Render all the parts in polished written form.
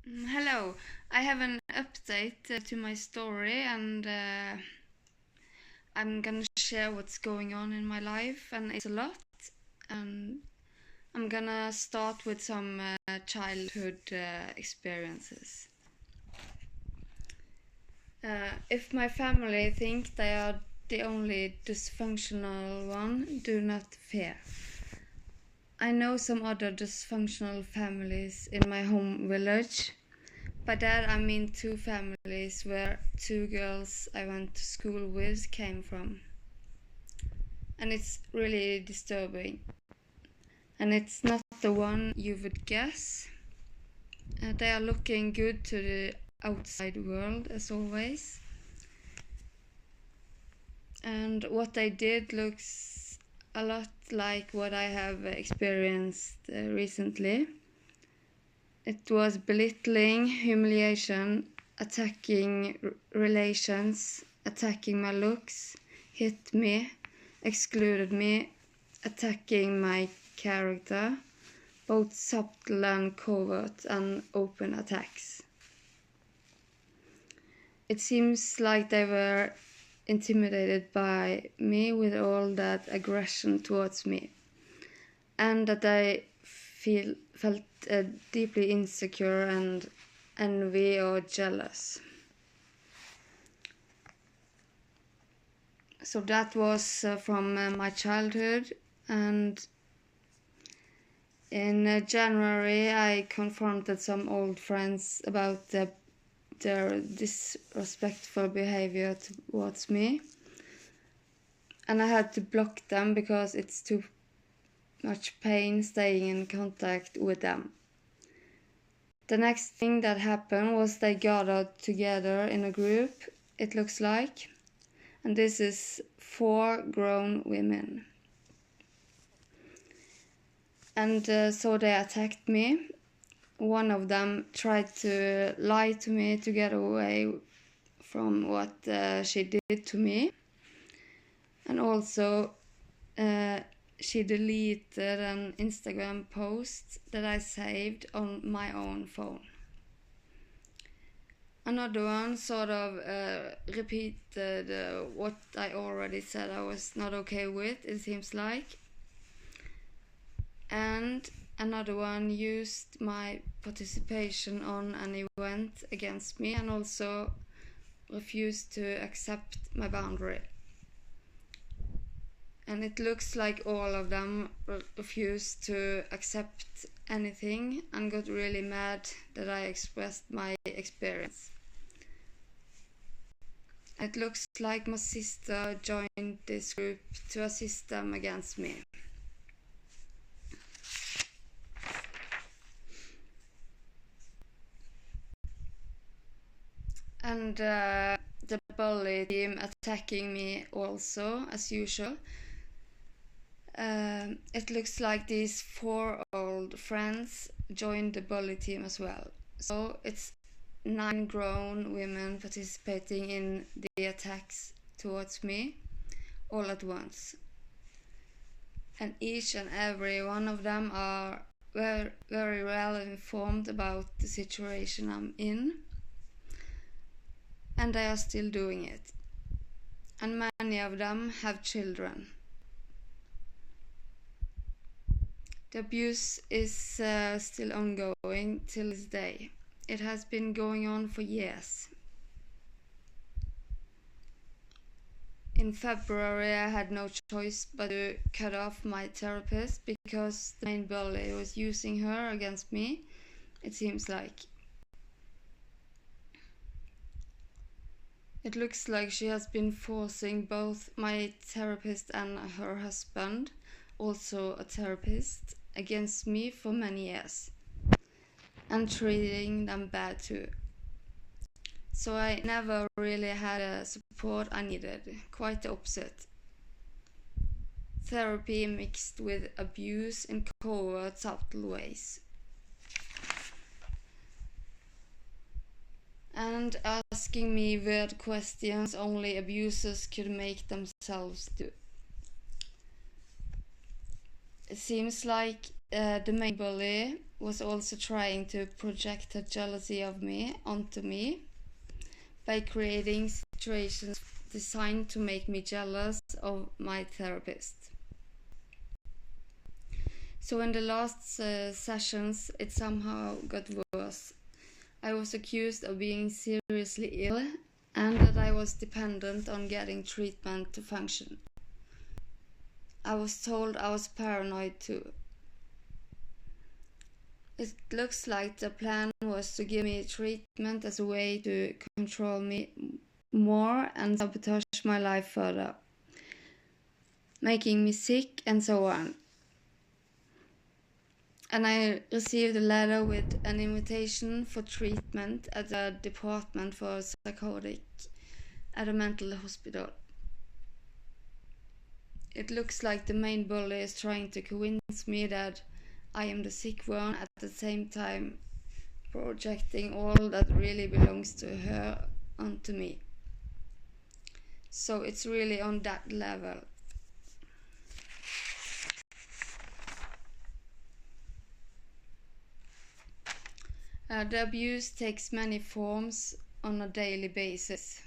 Hello, I have an update to my story, and I'm gonna share what's going on in my life, and it's a lot. And I'm gonna start with some childhood experiences. If my family think they are the only dysfunctional one, do not fear. I know some other dysfunctional families in my home village. By that I mean two families where two girls I went to school with came from. And it's really disturbing. And it's not the one you would guess. They are looking good to the outside world as always. And what they did looks a lot like what I have experienced recently. It was belittling, humiliation, attacking relations, attacking my looks, hit me, excluded me, attacking my character, both subtle and covert and open attacks. It seems like they were intimidated by me with all that aggression towards me, and that I felt deeply insecure and envy or jealous. So that was from my childhood, and in January I confronted some old friends about their disrespectful behavior towards me, and I had to block them because it's too much pain staying in contact with them. The next thing that happened was they gathered together in a group, it looks like, and this is 4 grown women. And so they attacked me. One of them tried to lie to me to get away from what she did to me. And also she deleted an Instagram post that I saved on my own phone. Another one sort of repeated what I already said I was not okay with, it seems like. And another one used my participation on an event against me and also refused to accept my boundary. And it looks like all of them refused to accept anything and got really mad that I expressed my experience. It looks like my sister joined this group to assist them against me. And the bully team attacking me also, as usual. It looks like these 4 old friends joined the bully team as well. So it's 9 grown women participating in the attacks towards me all at once. And each and every one of them are very, very well informed about the situation I'm in. And they are still doing it. And many of them have children. The abuse is still ongoing till this day. It has been going on for years. In February I had no choice but to cut off my therapist because the main bully was using her against me, it seems like. It looks like she has been forcing both my therapist and her husband, also a therapist, against me for many years, and treating them bad too. So I never really had the support I needed, quite the opposite. Therapy mixed with abuse in covert, subtle ways. And asking me weird questions only abusers could make themselves do. It seems like the main bully was also trying to project her jealousy of me onto me by creating situations designed to make me jealous of my therapist. So in the last sessions, it somehow got worse. I was accused of being seriously ill and that I was dependent on getting treatment to function. I was told I was paranoid too. It looks like the plan was to give me treatment as a way to control me more and sabotage my life further, making me sick and so on. And I received a letter with an invitation for treatment at the department for psychotic at a mental hospital. It looks like the main bully is trying to convince me that I am the sick one, at the same time projecting all that really belongs to her onto me. So it's really on that level. The abuse takes many forms on a daily basis.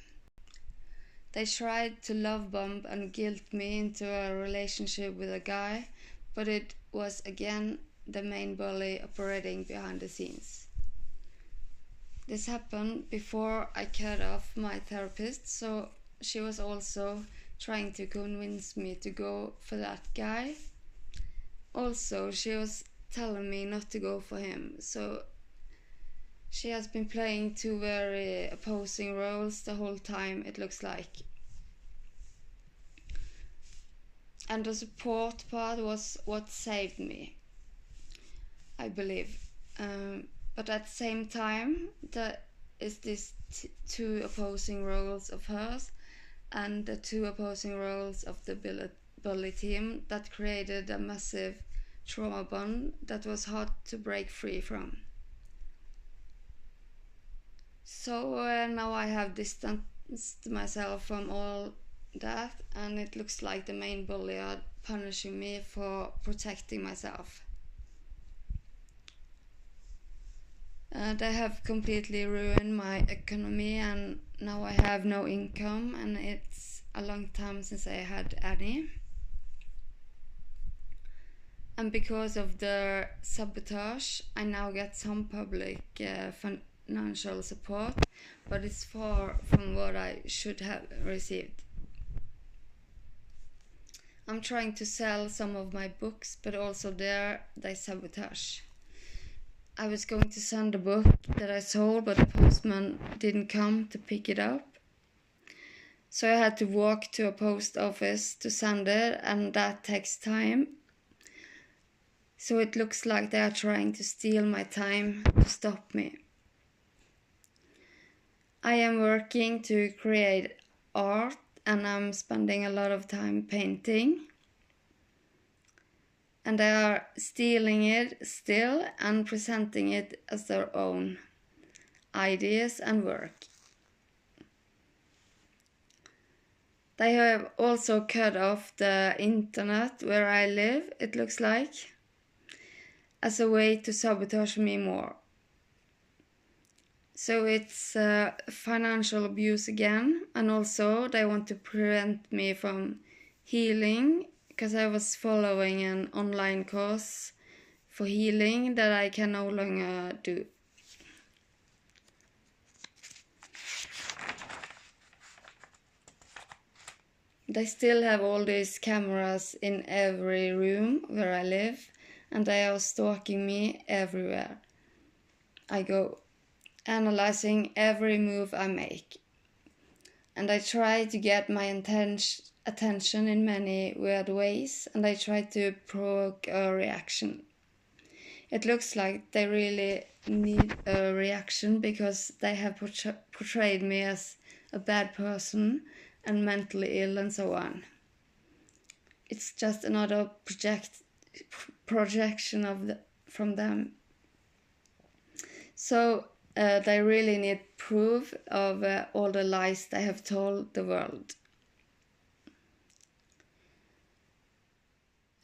They tried to love bomb and guilt me into a relationship with a guy, but it was again the main bully operating behind the scenes. This happened before I cut off my therapist, so she was also trying to convince me to go for that guy. Also, she was telling me not to go for him, so she has been playing two very opposing roles the whole time, it looks like. And the support part was what saved me, I believe. But at the same time, there is these two opposing roles of hers and the two opposing roles of the bully team that created a massive trauma bond that was hard to break free from. So now I have distanced myself from all that, and it looks like the main bully are punishing me for protecting myself. They have completely ruined my economy, and now I have no income, and it's a long time since I had any. And because of the sabotage, I now get some public financial support, but it's far from what I should have received. I'm trying to sell some of my books, but also there they sabotage. I was going to send a book that I sold, but the postman didn't come to pick it up. So I had to walk to a post office to send it, and that takes time. So it looks like they are trying to steal my time to stop me. I am working to create art, and I'm spending a lot of time painting. And they are stealing it still and presenting it as their own ideas and work. They have also cut off the internet where I live, it looks like, as a way to sabotage me more. So it's financial abuse again, and also they want to prevent me from healing, because I was following an online course for healing that I can no longer do. They still have all these cameras in every room where I live, and they are stalking me everywhere I go, analyzing every move I make. And I try to get my attention in many weird ways, and I try to provoke a reaction. It looks like they really need a reaction because they have portrayed me as a bad person and mentally ill and so on. It's just another projection from them. So they really need proof of all the lies they have told the world.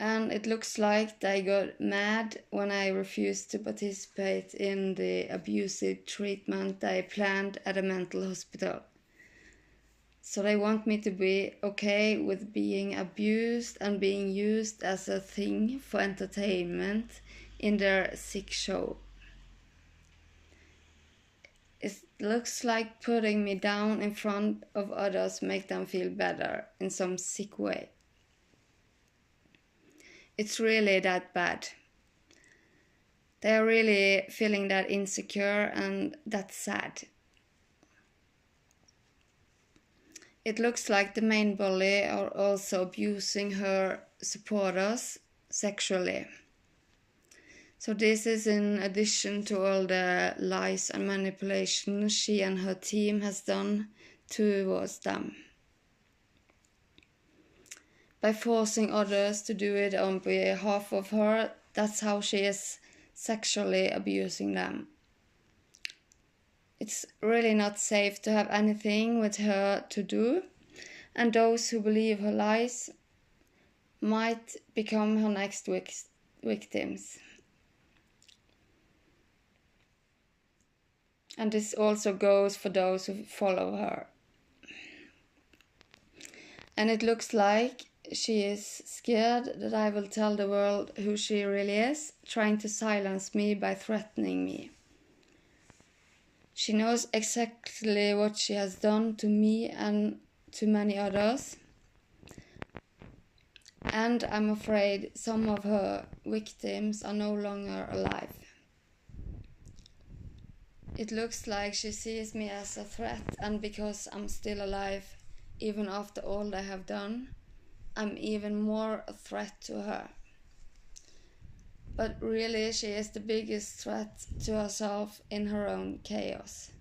And it looks like they got mad when I refused to participate in the abusive treatment they planned at a mental hospital. So they want me to be okay with being abused and being used as a thing for entertainment in their sick show. It looks like putting me down in front of others make them feel better in some sick way. It's really that bad. They are really feeling that insecure, and that's sad. It looks like the main bully are also abusing her supporters sexually. So this is in addition to all the lies and manipulation she and her team has done towards them. By forcing others to do it on behalf of her, that's how she is sexually abusing them. It's really not safe to have anything with her to do, and those who believe her lies might become her next victims. And this also goes for those who follow her. And it looks like she is scared that I will tell the world who she really is, trying to silence me by threatening me. She knows exactly what she has done to me and to many others. And I'm afraid some of her victims are no longer alive. It looks like she sees me as a threat, and because I'm still alive, even after all they have done, I'm even more a threat to her. But really, she is the biggest threat to herself in her own chaos.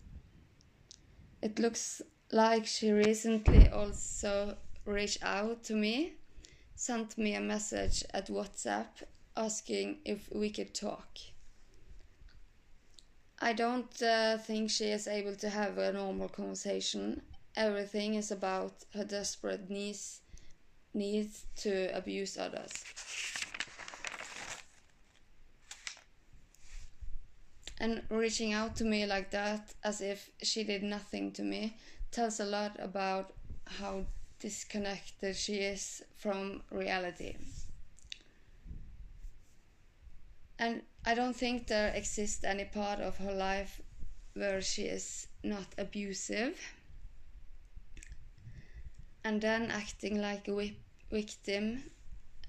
It looks like she recently also reached out to me, sent me a message at WhatsApp asking if we could talk. I don't think she is able to have a normal conversation. Everything is about her desperate needs to abuse others. And reaching out to me like that, as if she did nothing to me, tells a lot about how disconnected she is from reality. And I don't think there exists any part of her life where she is not abusive. And then acting like a victim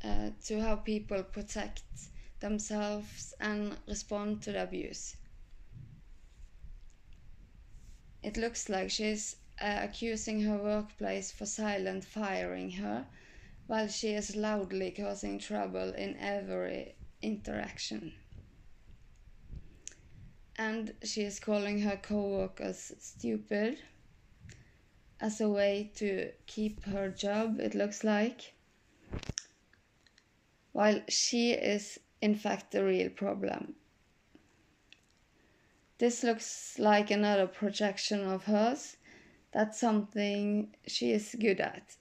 to how people protect themselves and respond to the abuse. It looks like she's accusing her workplace for silent firing her, while she is loudly causing trouble in every interaction. And she is calling her co-workers stupid as a way to keep her job, it looks like, while she is in fact the real problem. This looks like another projection of hers. That's something she is good at.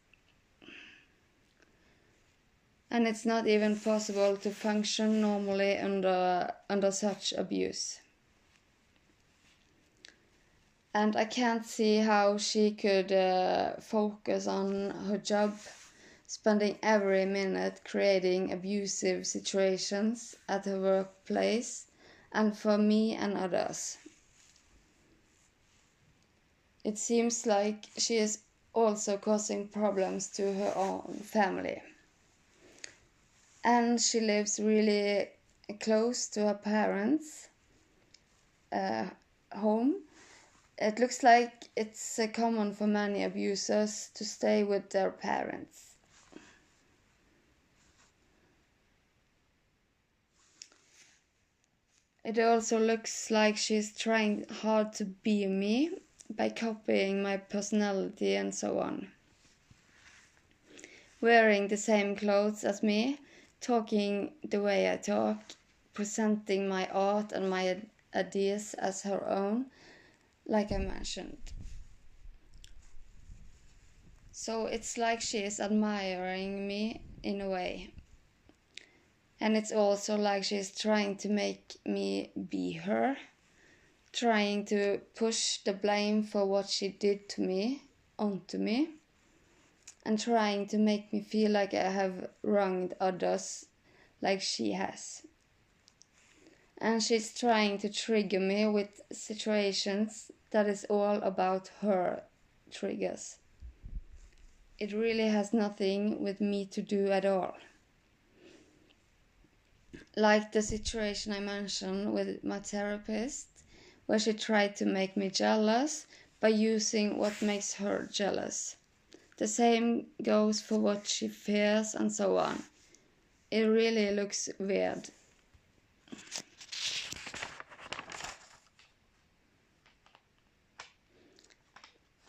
And it's not even possible to function normally under such abuse. And I can't see how she could focus on her job, spending every minute creating abusive situations at her workplace and for me and others. It seems like she is also causing problems to her own family. And she lives really close to her parents' home. It looks like it's common for many abusers to stay with their parents. It also looks like she's trying hard to be me by copying my personality and so on. Wearing the same clothes as me, talking the way I talk, presenting my art and my ideas as her own, like I mentioned. So it's like she is admiring me in a way. And it's also like she's trying to make me be her, trying to push the blame for what she did to me onto me, and trying to make me feel like I have wronged others like she has. And she's trying to trigger me with situations that is all about her triggers. It really has nothing with me to do at all. Like the situation I mentioned with my therapist, where she tried to make me jealous by using what makes her jealous. The same goes for what she fears and so on. It really looks weird.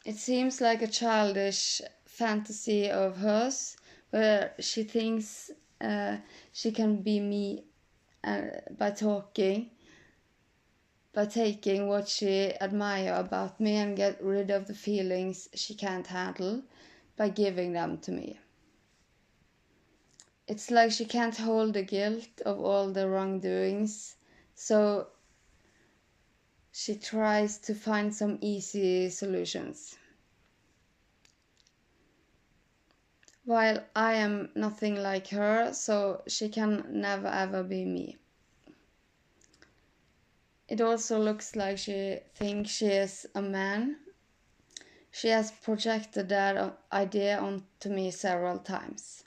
It seems like a childish fantasy of hers, where she thinks she can be me by taking what she admires about me and get rid of the feelings she can't handle by giving them to me. It's like she can't hold the guilt of all the wrongdoings, so she tries to find some easy solutions. While I am nothing like her, so she can never ever be me. It also looks like she thinks she is a man. She has projected that idea onto me several times.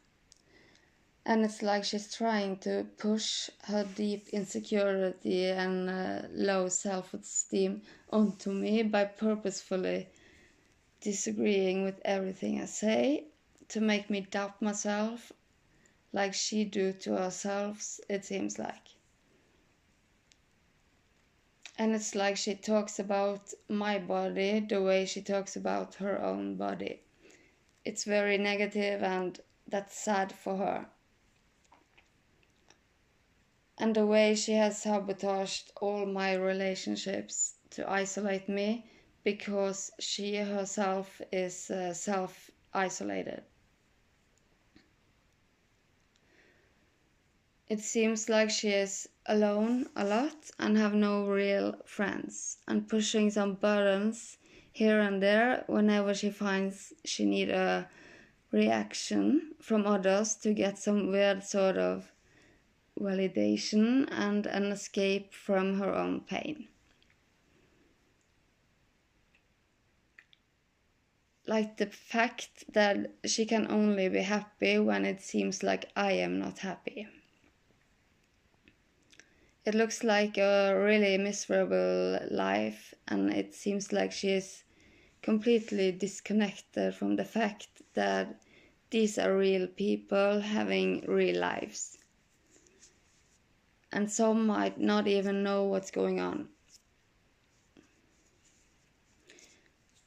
And it's like she's trying to push her deep insecurity and low self-esteem onto me by purposefully disagreeing with everything I say, to make me doubt myself like she do to herself, it seems like. And it's like she talks about my body the way she talks about her own body. It's very negative, and that's sad for her. And the way she has sabotaged all my relationships to isolate me, because she herself is self-isolated. It seems like she is alone a lot and have no real friends, and pushing some buttons here and there whenever she finds she need a reaction from others to get some weird sort of validation and an escape from her own pain. Like the fact that she can only be happy when it seems like I am not happy. It looks like a really miserable life, and it seems like she is completely disconnected from the fact that these are real people having real lives. And some might not even know what's going on.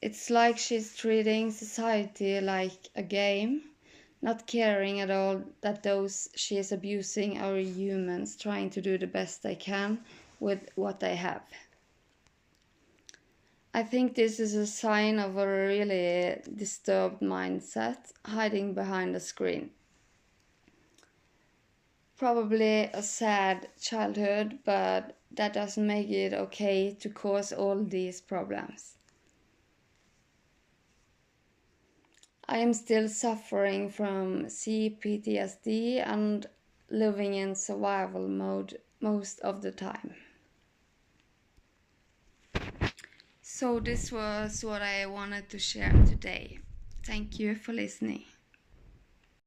It's like she's treating society like a game, not caring at all that those she is abusing are humans trying to do the best they can with what they have. I think this is a sign of a really disturbed mindset hiding behind a screen. Probably a sad childhood, but that doesn't make it okay to cause all these problems. I am still suffering from CPTSD and living in survival mode most of the time. So this was what I wanted to share today. Thank you for listening.